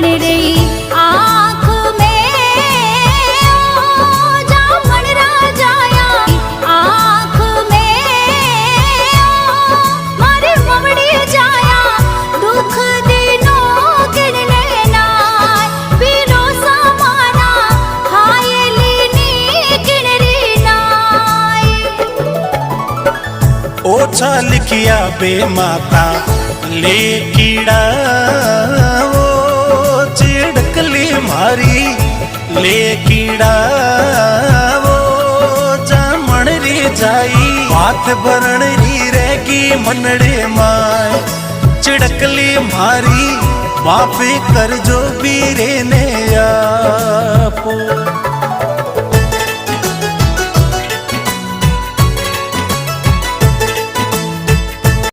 किन रही आँख में ओ जामन राजाया आँख में ओ मारे ममड़ी जाया दुख दिनों किन नाय पीरो समाना हायलीनी किन री नाय ओछा लिखिया बे माता ले कीड़ा वो चिड़कली मारी ले कीड़ा वो जामण री जाई हाथ भरण री रहेगी मनड़े माय चिड़कली मारी माफी कर जो बीरे ने आपो।